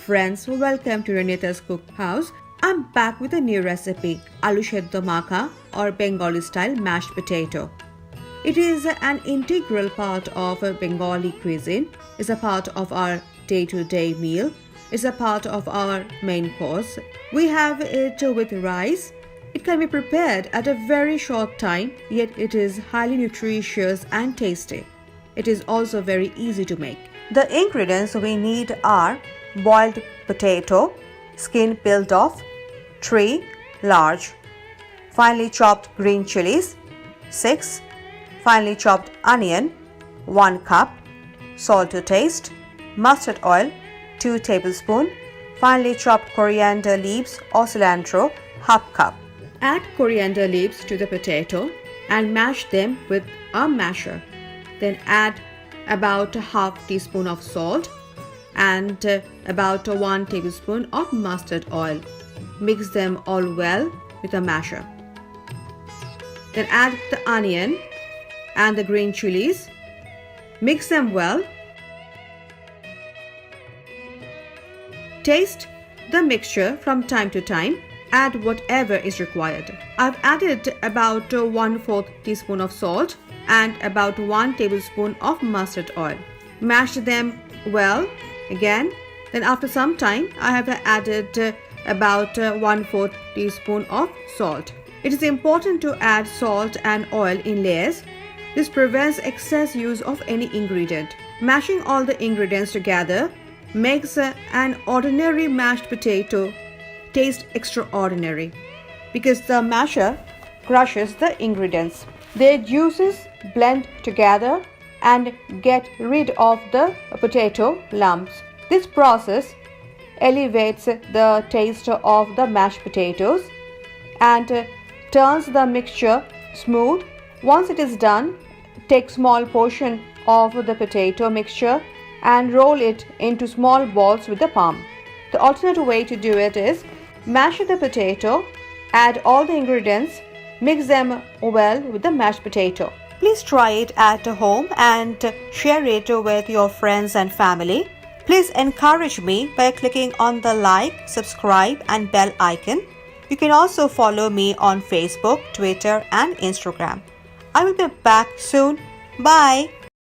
friends, welcome to Renita's Cookhouse. I'm back with a new recipe, Aloo Seddho Makha or Bengali style mashed potato. It is an integral part of Bengali cuisine. It's a part of our day-to-day meal. It's a part of our main course. We have it with rice. It can be prepared at a very short time, yet it is highly nutritious and tasty. It is also very easy to make. The ingredients we need are boiled potato, skin peeled off, 3 large, finely chopped green chilies, 6, finely chopped onion, 1 cup, salt to taste, mustard oil, 2 tablespoons, finely chopped coriander leaves or cilantro, half cup. Add coriander leaves to the potato and mash them with a masher. Then add about ½ teaspoon of salt and about 1 tablespoon of mustard oil. Mix them all well with a masher. Then add the onion and the green chilies. Mix them well. Taste the mixture from time to time. Add whatever is required. I've added about 1/4 teaspoon of salt and about 1 tablespoon of mustard oil. Mash them well again. Then after some time, I have added about 1/4 teaspoon of salt. It is important to add salt and oil in layers. This prevents excess use of any ingredient. Mashing all the ingredients together makes an ordinary mashed potato taste extraordinary because the masher crushes the ingredients. Their juices blend together and get rid of the potato lumps. This process elevates the taste of the mashed potatoes and turns the mixture smooth. Once it is done, take small portion of the potato mixture and roll it into small balls with the palm. The alternate way to do it is mash the potato, add all the ingredients, mix them well with the mashed potato. Please try it at home and share it with your friends and family. Please encourage me by clicking on the like, subscribe and bell icon. You can also follow me on Facebook, Twitter and Instagram. I will be back soon. Bye.